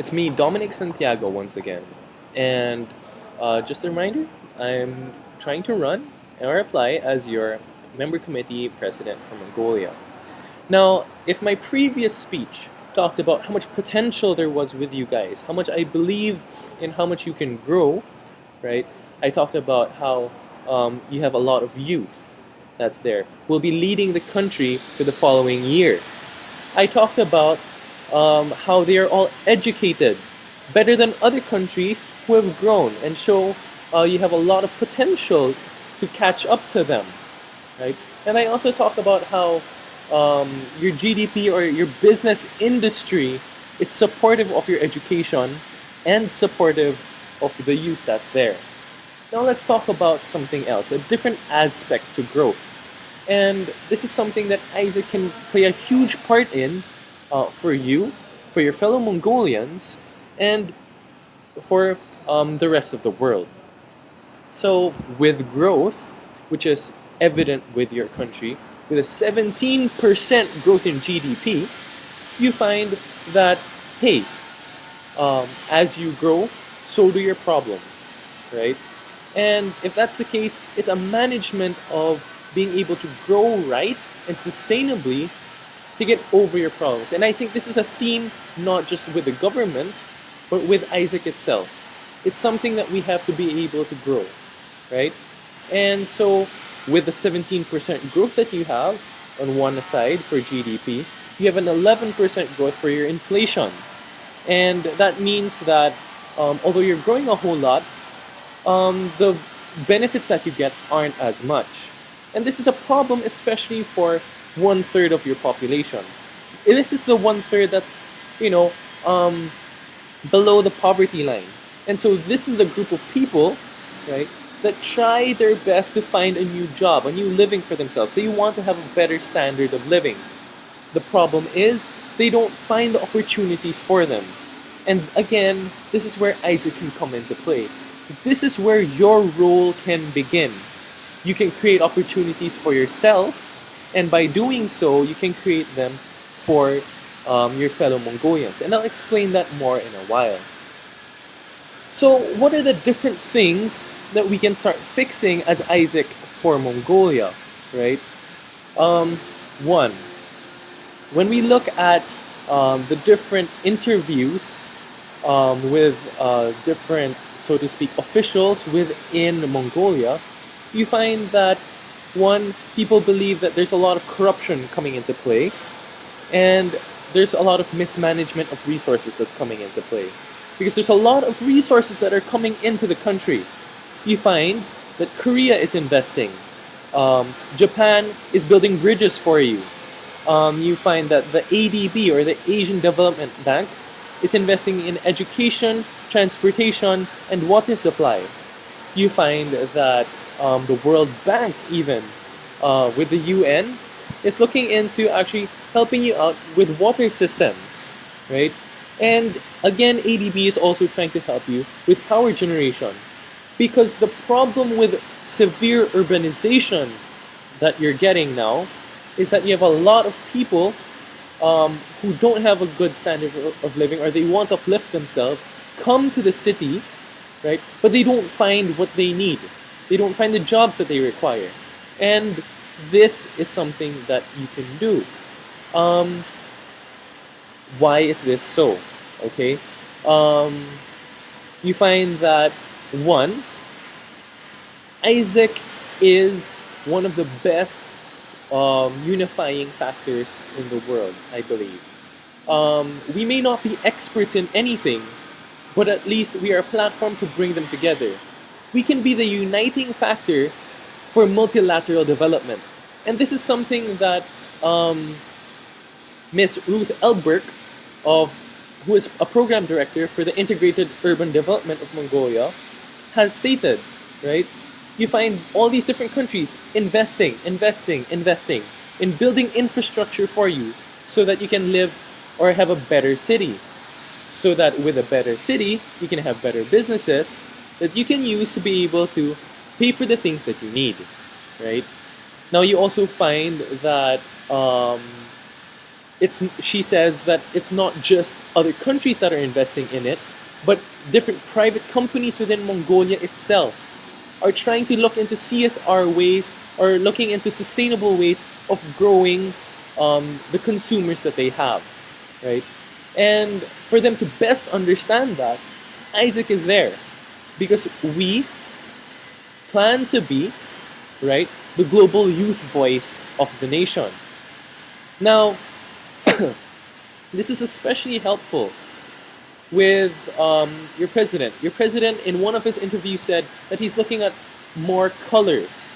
It's me, Dominic Santiago, once again. And just a reminder, I'm trying to run or apply as your member committee president for Mongolia. Now, if my previous speech talked about how much potential there was with you guys, how much I believed in how much you can grow, right? I talked about how you have a lot of youth that's there. We'll be leading the country for the following year. I talked about how they are all educated better than other countries who have grown and show you have a lot of potential to catch up to them, right? And I also talked about how your GDP or your business industry is supportive of your education and supportive of the youth that's there. Now let's talk about something else, a different aspect to growth. And this is something that Isaac can play a huge part in for you, for your fellow Mongolians, and for the rest of the world. So, with growth, which is evident with your country, with a 17% growth in GDP, you find that, hey, as you grow, so do your problems, right? And if that's the case, it's a management of being able to grow right and sustainably to get over your problems. And I think this is a theme not just with the government, but with Isaac itself. It's something that we have to be able to grow, right? And so, with the 17% growth that you have on one side for GDP, you have an 11% growth for your inflation. And that means that although you're growing a whole lot, the benefits that you get aren't as much. And this is a problem, especially for one third of your population. This is the one third that's, you know, below the poverty line. And so this is the group of people, right, that try their best to find a new job, a new living for themselves. They want to have a better standard of living. The problem is they don't find the opportunities for them. And again, this is where Isaac can come into play. This is where your role can begin. You can create opportunities for yourself, and by doing so, you can create them for your fellow Mongolians. And I'll explain that more in a while. So, what are the different things that we can start fixing as Isaac for Mongolia, right? One, when we look at the different interviews with different, so to speak, officials within Mongolia, you find that one, people believe that there's a lot of corruption coming into play, and there's a lot of mismanagement of resources that's coming into play. Because there's a lot of resources that are coming into the country. You find that Korea is investing, Japan is building bridges for you. You find that the ADB, or the Asian Development Bank, is investing in education, transportation, and water supply. You find that the World Bank, even with the UN, is looking into actually helping you out with water systems, right? And again, ADB is also trying to help you with power generation, because the problem with severe urbanization that you're getting now is that you have a lot of people who don't have a good standard of living, or they want to uplift themselves, come to the city, right? But they don't find what they need. They don't find the jobs that they require. And this is something that you can do. Why is this so? Okay. You find that, one, Isaac is one of the best unifying factors in the world, I believe. We may not be experts in anything, but at least we are a platform to bring them together. We can be the uniting factor for multilateral development. And this is something that Miss Ruth Elberg, who is a program director for the Integrated Urban Development of Mongolia, has stated, right? You find all these different countries investing in building infrastructure for you so that you can live or have a better city. So that with a better city, you can have better businesses that you can use to be able to pay for the things that you need, right? Now you also find that she says that it's not just other countries that are investing in it, but different private companies within Mongolia itself are trying to look into CSR ways or looking into sustainable ways of growing the consumers that they have, right? And for them to best understand that, Isaac is there because we plan to be, right, the global youth voice of the nation. Now, this is especially helpful with your president. Your president, in one of his interviews, said that he's looking at more colors,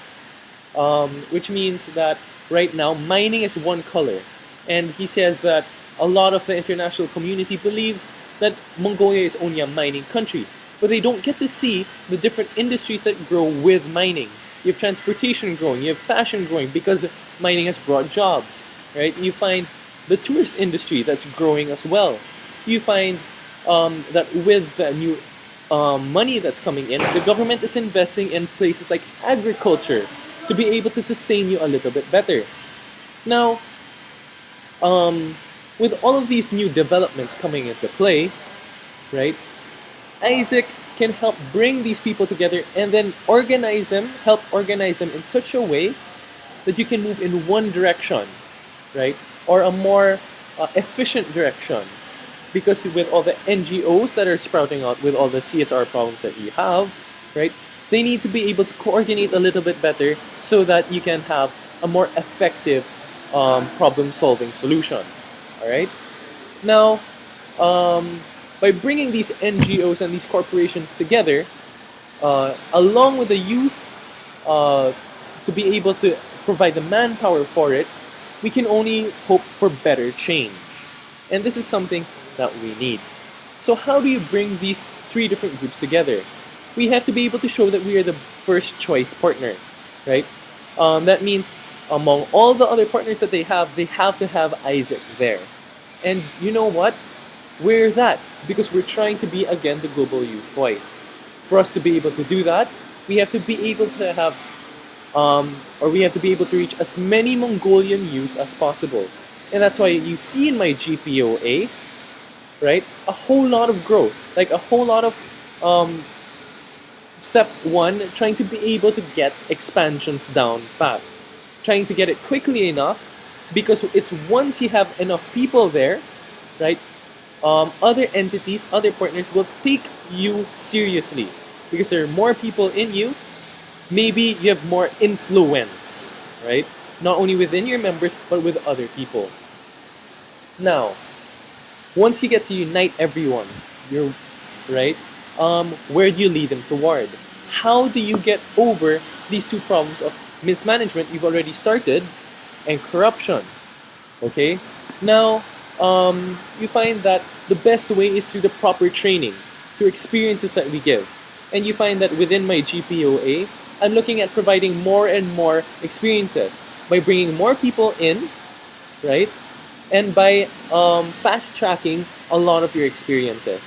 which means that right now mining is one color. And he says that a lot of the international community believes that Mongolia is only a mining country, but they don't get to see the different industries that grow with mining. You have transportation growing, you have fashion growing because mining has brought jobs, right? You find the tourist industry that's growing as well. You find that with the new money that's coming in, the government is investing in places like agriculture to be able to sustain you a little bit better. Now, with all of these new developments coming into play, right, Isaac can help bring these people together and then help organize them in such a way that you can move in one direction, right, or a more efficient direction. Because with all the NGOs that are sprouting out with all the CSR problems that you have, right, they need to be able to coordinate a little bit better so that you can have a more effective problem-solving solution. All right. Now, by bringing these NGOs and these corporations together, along with the youth, to be able to provide the manpower for it, we can only hope for better change. And this is something that we need. So how do you bring these three different groups together? We have to be able to show that we are the first choice partner, right? That means among all the other partners that they have to have Isaac there. And you know what? We're that because we're trying to be, again, the global youth voice. For us to be able to do that, we have to be able to have, or we have to be able to reach as many Mongolian youth as possible. And that's why you see in my GPOA, right, a whole lot of growth, like a whole lot of step one, trying to be able to get expansions down pat, trying to get it quickly enough, because it's once you have enough people there, right, other entities, other partners will take you seriously because there are more people in you. Maybe you have more influence, right? Not only within your members, but with other people. Now, once you get to unite everyone, you're right. Where do you lead them toward? How do you get over these two problems of mismanagement you've already started and corruption? Okay. Now, you find that the best way is through the proper training, through experiences that we give, and you find that within my GPOA, I'm looking at providing more and more experiences by bringing more people in, right? And by fast tracking a lot of your experiences,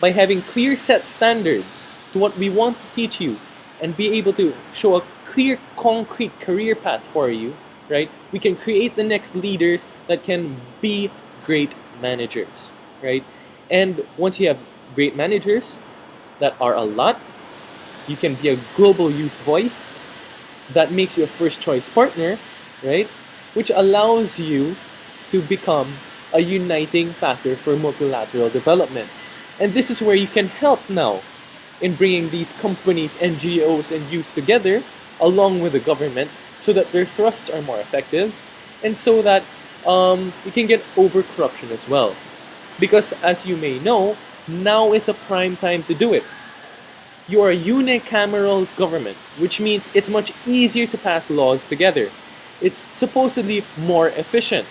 by having clear set standards to what we want to teach you, and be able to show a clear, concrete career path for you, right? We can create the next leaders that can be great managers, right? And once you have great managers that are a lot, you can be a global youth voice that makes you a first choice partner, right? Which allows you to become a uniting factor for multilateral development. And this is where you can help now in bringing these companies, NGOs, and youth together along with the government so that their thrusts are more effective and so that you can get over corruption as well. Because as you may know, now is the prime time to do it. You are a unicameral government, which means it's much easier to pass laws together. It's supposedly more efficient.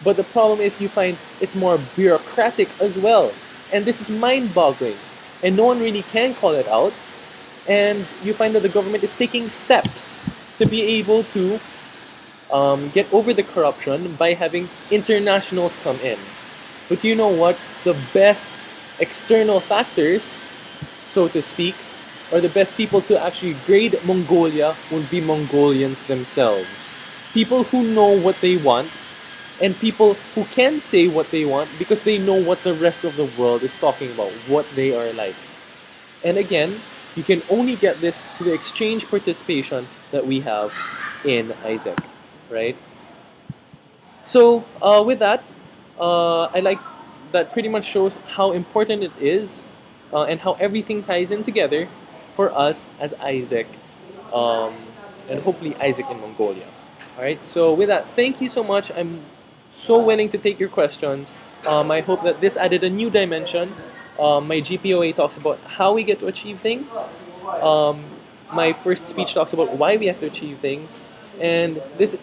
But the problem is you find it's more bureaucratic as well. And this is mind-boggling. And no one really can call it out. And you find that the government is taking steps to be able to get over the corruption by having internationals come in. But you know what? The best external factors, so to speak, or the best people to actually grade Mongolia would be Mongolians themselves. People who know what they want and people who can say what they want because they know what the rest of the world is talking about, what they are like. And again, you can only get this through the exchange participation that we have in Isaac, right? So with that, I like that pretty much shows how important it is and how everything ties in together for us as Isaac um, and hopefully Isaac in Mongolia. All right. So with that, thank you so much. I'm so willing to take your questions. I hope that this added a new dimension. My GPOA talks about how we get to achieve things. Um, my first speech talks about why we have to achieve things, and this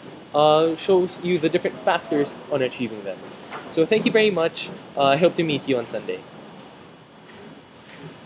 shows you the different factors on achieving them. So thank you very much. I hope to meet you on Sunday.